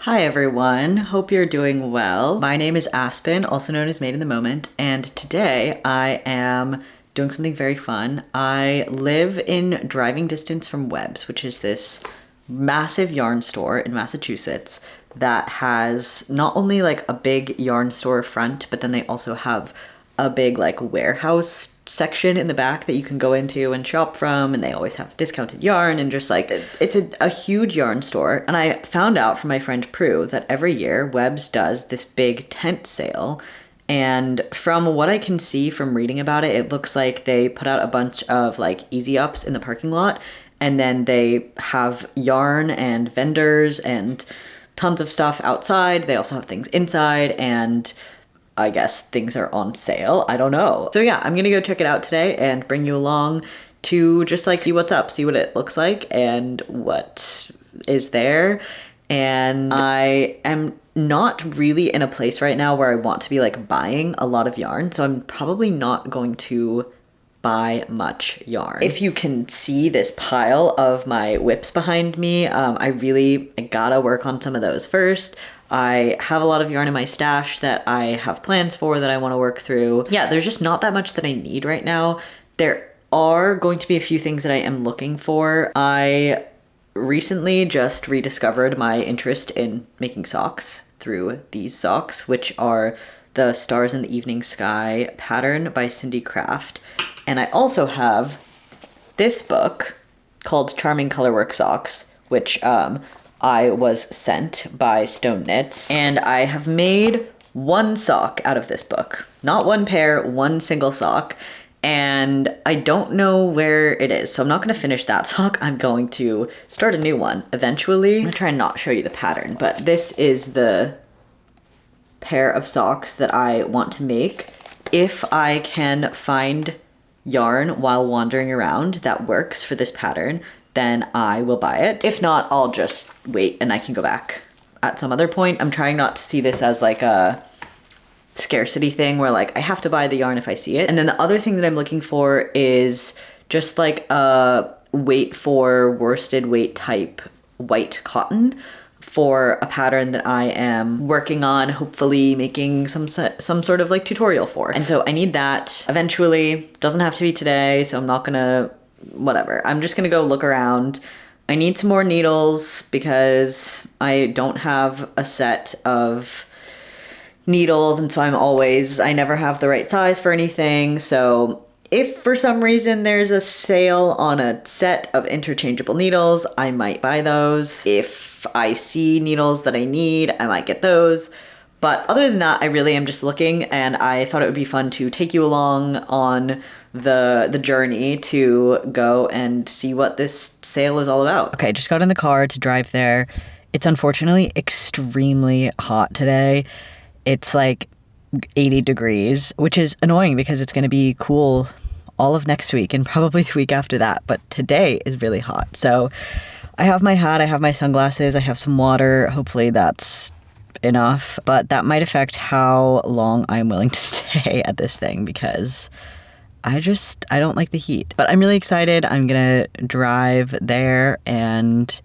Hi everyone, hope you're doing well. My name is Aspen, also known as Made in the Moment, and today I am doing something very fun. I live in driving distance from Webb's, which is this massive yarn store in Massachusetts that has not only like a big yarn store front, but then they also have a big like warehouse section in the back that you can go into and shop from, and they always have discounted yarn and just like it's a huge yarn store. And I found out from my friend Prue that every year Webb's does this big tent sale, and from what I can see from reading about it, it looks like they put out a bunch of like easy ups in the parking lot, and then they have yarn and vendors and tons of stuff outside. They also have things inside, and I guess things are on sale. I don't know. So yeah, I'm gonna go check it out today and bring you along to just like see what's up, see what it looks like and what is there. And I am not really in a place right now where I want to be like buying a lot of yarn, so I'm probably not going to buy much yarn. If you can see this pile of my whips behind me, I gotta work on some of those first. I have a lot of yarn in my stash that I have plans for that I want to work through. Yeah, there's just not that much that I need right now. There are going to be a few things that I am looking for. I recently just rediscovered my interest in making socks through these socks, which are the Stars in the Evening Sky pattern by Cindy Craft. And I also have this book called Charming Colorwork Socks, which I was sent by Stone Knits, and I have made one sock out of this book. Not one pair, one single sock, and I don't know where it is, so I'm not gonna finish that sock. I'm going to start a new one eventually. I'm gonna try and not show you the pattern, but this is the pair of socks that I want to make. If I can find yarn while wandering around that works for this pattern, then I will buy it. If not, I'll just wait and I can go back at some other point. I'm trying not to see this as like a scarcity thing where like I have to buy the yarn if I see it. And then the other thing that I'm looking for is just like a weight for worsted weight type white cotton for a pattern that I am working on, hopefully making some sort of like tutorial for. And so I need that eventually. Doesn't have to be today, so I'm not gonna whatever. I'm just gonna go look around. I need some more needles because I don't have a set of needles, and so I never have the right size for anything. So if for some reason there's a sale on a set of interchangeable needles, I might buy those. If I see needles that I need, I might get those. But other than that, I really am just looking, and I thought it would be fun to take you along on the journey to go and see what this sale is all about. Okay, just got in the car to drive there. It's unfortunately extremely hot today. It's like 80 degrees, which is annoying because it's going to be cool all of next week and probably the week after that. But today is really hot. So I have my hat, I have my sunglasses, I have some water. Hopefully that's enough, but that might affect how long I'm willing to stay at this thing because I don't like the heat. But I'm really excited. I'm gonna drive there and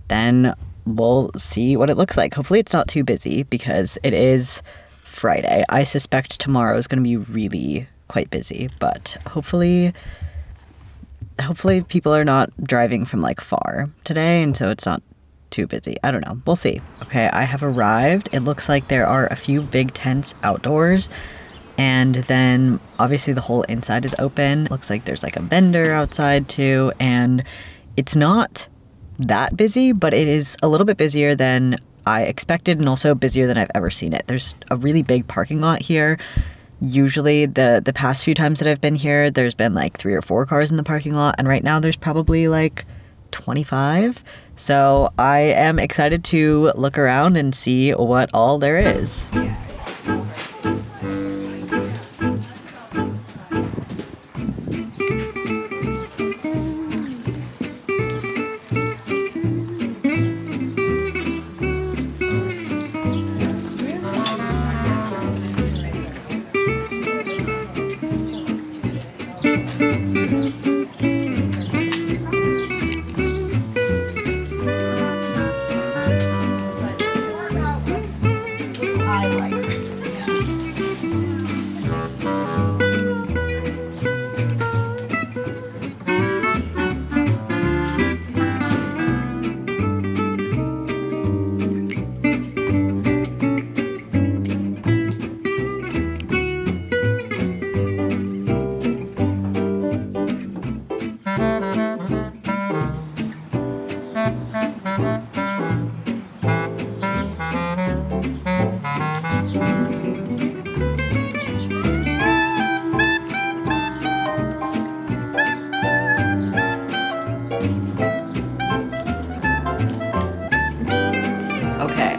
then we'll see what it looks like. Hopefully it's not too busy because it is Friday. I suspect tomorrow is gonna be really quite busy, but hopefully people are not driving from like far today, and so it's not too busy. I don't know. We'll see. Okay, I have arrived. It looks like there are a few big tents outdoors, and then obviously the whole inside is open. Looks like there's like a vendor outside too, and it's not that busy, but it is a little bit busier than I expected and also busier than I've ever seen it. There's a really big parking lot here. Usually the past few times that I've been here, there's been like 3 or 4 cars in the parking lot, and right now there's probably like 25. So I am excited to look around and see what all there is.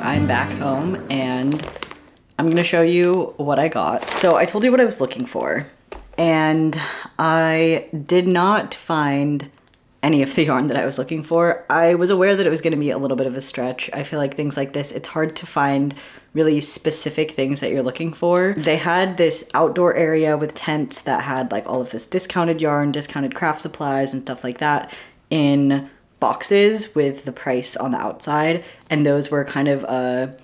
I'm back home and I'm gonna show you what I got. So I told you what I was looking for, and I did not find any of the yarn that I was looking for. I was aware that it was gonna be a little bit of a stretch. I feel like things like this, it's hard to find really specific things that you're looking for. They had this outdoor area with tents that had like all of this discounted yarn, discounted craft supplies and stuff like that in boxes with the price on the outside. And those were kind of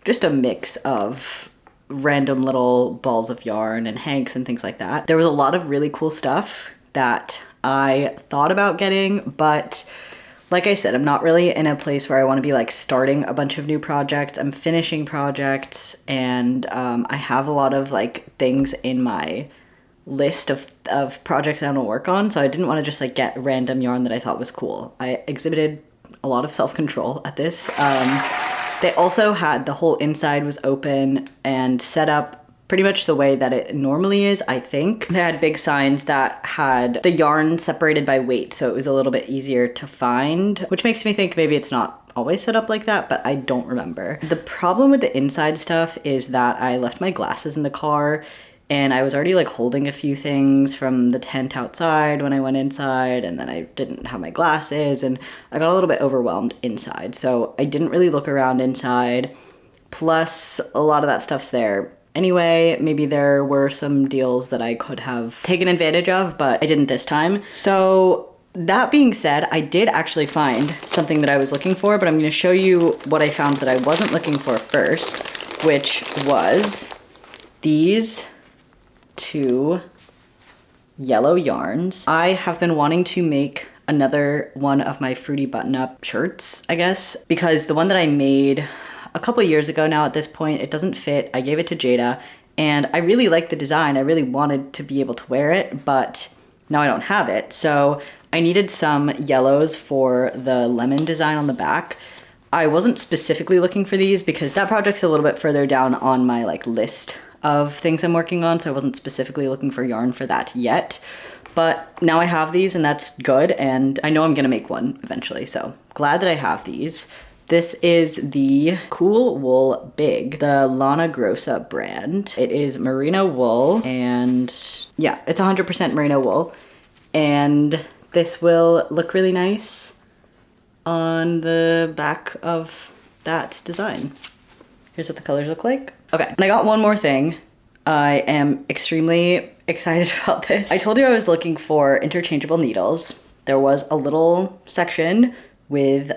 just a mix of random little balls of yarn and hanks and things like that. There was a lot of really cool stuff that I thought about getting, but like I said, I'm not really in a place where I want to be like starting a bunch of new projects. I'm finishing projects, and I have a lot of like things in my list of projects I want to work on, so I didn't want to just like get random yarn that I thought was cool. I exhibited a lot of self-control at this. They also had, the whole inside was open and set up pretty much the way that it normally is, I think. They had big signs that had the yarn separated by weight, so it was a little bit easier to find, which makes me think maybe it's not always set up like that, but I don't remember. The problem with the inside stuff is that I left my glasses in the car, and I was already like holding a few things from the tent outside when I went inside, and then I didn't have my glasses, and I got a little bit overwhelmed inside. So I didn't really look around inside. Plus, a lot of that stuff's there anyway. Maybe there were some deals that I could have taken advantage of, but I didn't this time. So that being said, I did actually find something that I was looking for, but I'm going to show you what I found that I wasn't looking for first, which was these two yellow yarns. I have been wanting to make another one of my fruity button-up shirts, I guess, because the one that I made a couple years ago now at this point, it doesn't fit. I gave it to Jada, and I really liked the design. I really wanted to be able to wear it, but now I don't have it. So I needed some yellows for the lemon design on the back. I wasn't specifically looking for these because that project's a little bit further down on my like list of things I'm working on, so I wasn't specifically looking for yarn for that yet. But now I have these, and that's good, and I know I'm gonna make one eventually, so glad that I have these. This is the Cool Wool Big, the Lana Grossa brand. It is merino wool, and yeah, it's 100% merino wool. And this will look really nice on the back of that design. Here's what the colors look like. Okay, and I got one more thing. I am extremely excited about this. I told you I was looking for interchangeable needles. There was a little section with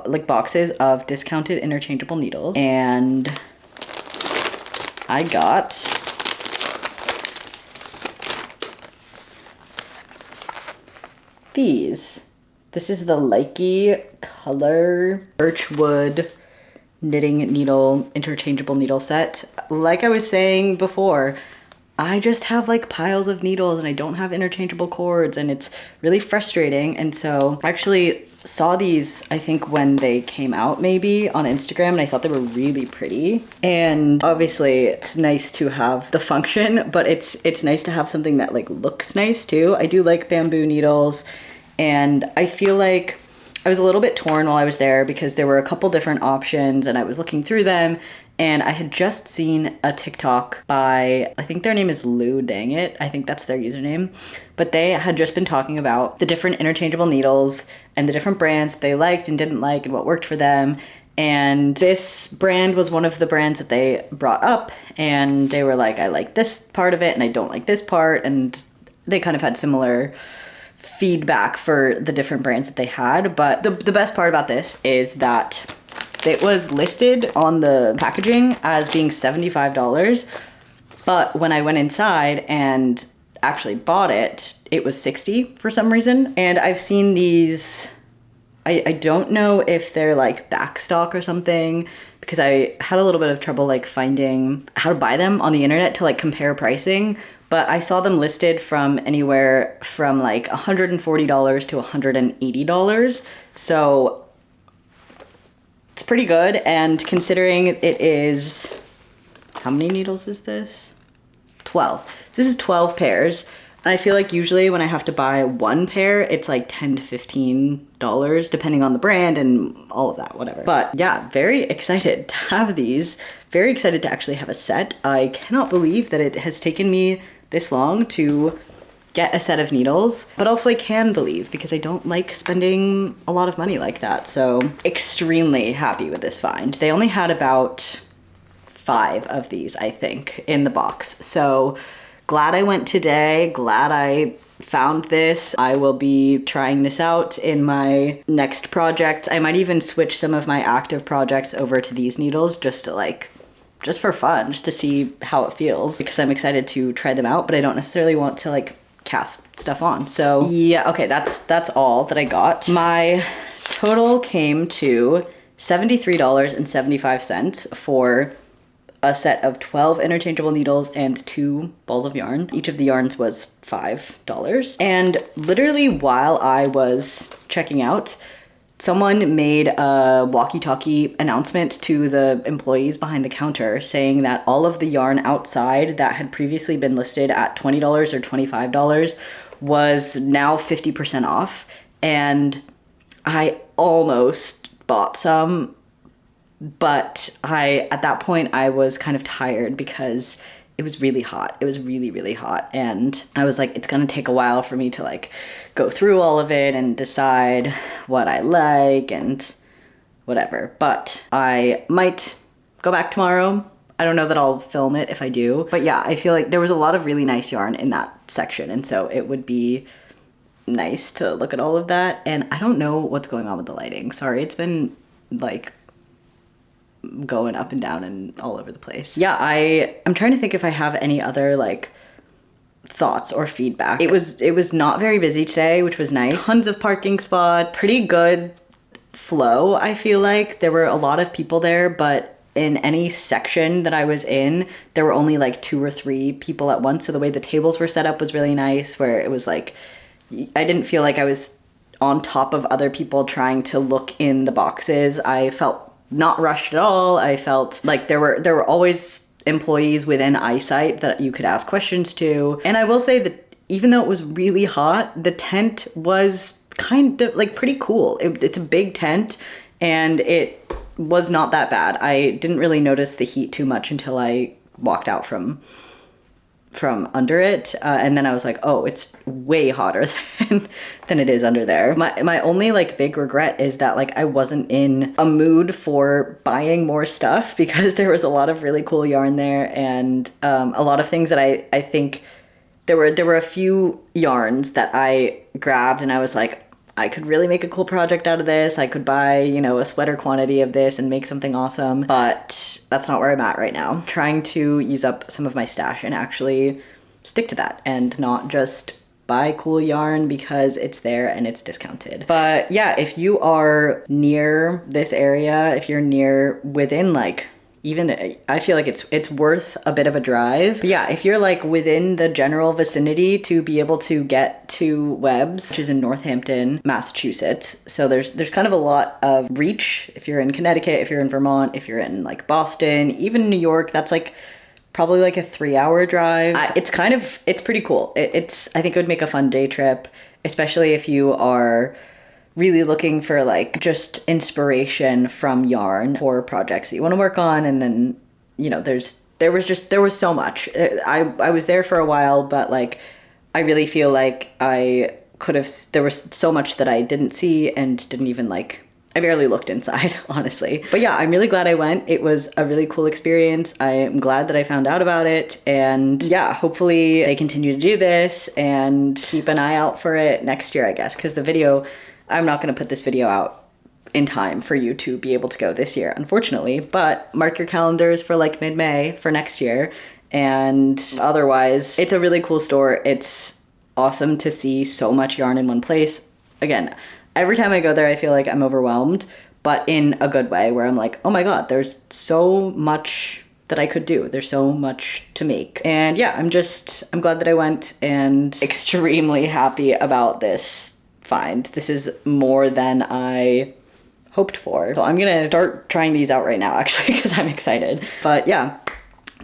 like boxes of discounted interchangeable needles, and I got these. This is the Likey Color Birchwood knitting needle interchangeable needle set. Like I was saying before, I just have like piles of needles and I don't have interchangeable cords, and it's really frustrating. And so I actually saw these, I think when they came out maybe on Instagram, and I thought they were really pretty. And obviously it's nice to have the function, but it's nice to have something that like looks nice too. I do like bamboo needles, and I feel like I was a little bit torn while I was there because there were a couple different options and I was looking through them, and I had just seen a TikTok by, I think their name is Lou Dang It. I think that's their username. But they had just been talking about the different interchangeable needles and the different brands they liked and didn't like and what worked for them. And this brand was one of the brands that they brought up, and they were like, I like this part of it and I don't like this part. And they kind of had similar feedback for the different brands that they had. But the best part about this is that it was listed on the packaging as being $75, but when I went inside and actually bought it, it was $60 for some reason. And I've seen these, I don't know if they're like back stock or something, because I had a little bit of trouble like finding how to buy them on the internet to like compare pricing. But I saw them listed from anywhere from like $140 to $180. So it's pretty good. And considering it is, how many needles is this? 12. This is 12 pairs. And I feel like usually when I have to buy one pair, it's like $10 to $15, depending on the brand and all of that, whatever. But yeah, very excited to have these. Very excited to actually have a set. I cannot believe that it has taken me this long to get a set of needles, but also I can believe because I don't like spending a lot of money like that. So extremely happy with this find. They only had about 5 of these, I think, in the box. So glad I went today, glad I found this. I will be trying this out in my next project. I might even switch some of my active projects over to these needles just to like, just for fun, just to see how it feels, because I'm excited to try them out, but I don't necessarily want to like cast stuff on. So yeah, okay, that's all that I got. My total came to $73.75 for a set of 12 interchangeable needles and 2 balls of yarn. Each of the yarns was $5. And literally while I was checking out, someone made a walkie-talkie announcement to the employees behind the counter saying that all of the yarn outside that had previously been listed at $20 or $25 was now 50% off. And I almost bought some, but at that point I was kind of tired because it was really hot. It was really, really hot. And I was like, it's gonna take a while for me to like go through all of it and decide what I like and whatever. But I might go back tomorrow. I don't know that I'll film it if I do. But yeah, I feel like there was a lot of really nice yarn in that section. And so it would be nice to look at all of that. And I don't know what's going on with the lighting. Sorry, it's been like going up and down and all over the place. Yeah, I'm trying to think if I have any other like thoughts or feedback. It was not very busy today, which was nice. Tons of parking spots, pretty good flow. I feel like there were a lot of people there, but in any section that I was in, there were only like 2 or 3 people at once. So the way the tables were set up was really nice, where it was like, I didn't feel like I was on top of other people trying to look in the boxes. I felt not rushed at all. I felt like there were always employees within eyesight that you could ask questions to. And I will say that even though it was really hot, the tent was kind of like pretty cool. It's a big tent and it was not that bad. I didn't really notice the heat too much until I walked out from under it, and then I was like, oh, it's way hotter than it is under there. My only like big regret is that like I wasn't in a mood for buying more stuff, because there was a lot of really cool yarn there, and a lot of things that I think there were a few yarns that I grabbed and I was like, I could really make a cool project out of this. I could buy, you know, a sweater quantity of this and make something awesome, but that's not where I'm at right now. I'm trying to use up some of my stash and actually stick to that and not just buy cool yarn because it's there and it's discounted. But yeah, if you are near this area, if you're within like, even I feel like it's worth a bit of a drive. But yeah, if you're like within the general vicinity to be able to get to Webb's, which is in Northampton, Massachusetts. So there's kind of a lot of reach. If you're in Connecticut, if you're in Vermont, if you're in like Boston, even New York, that's like probably like a 3-hour drive. It's pretty cool. I think it would make a fun day trip, especially if you are really looking for like just inspiration from yarn for projects that you want to work on. And then, you know, there was so much. I was there for a while, but like I really feel like there was so much that I didn't see and didn't even like, I barely looked inside, honestly. But yeah, I'm really glad I went. It was a really cool experience. I am glad that I found out about it. And yeah, hopefully they continue to do this and keep an eye out for it next year, I guess, because I'm not going to put this video out in time for you to be able to go this year, unfortunately, but mark your calendars for like mid-May for next year. And otherwise, it's a really cool store. It's awesome to see so much yarn in one place. Again, every time I go there, I feel like I'm overwhelmed, but in a good way, where I'm like, oh my God, there's so much that I could do. There's so much to make. And yeah, I'm glad that I went and extremely happy about this find. This is more than I hoped for. So I'm gonna start trying these out right now, actually, because I'm excited. But yeah,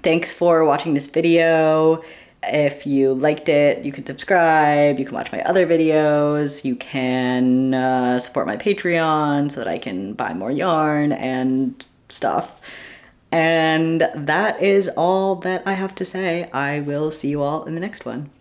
thanks for watching this video. If you liked it, you can subscribe, you can watch my other videos, you can support my Patreon so that I can buy more yarn and stuff. And that is all that I have to say. I will see you all in the next one.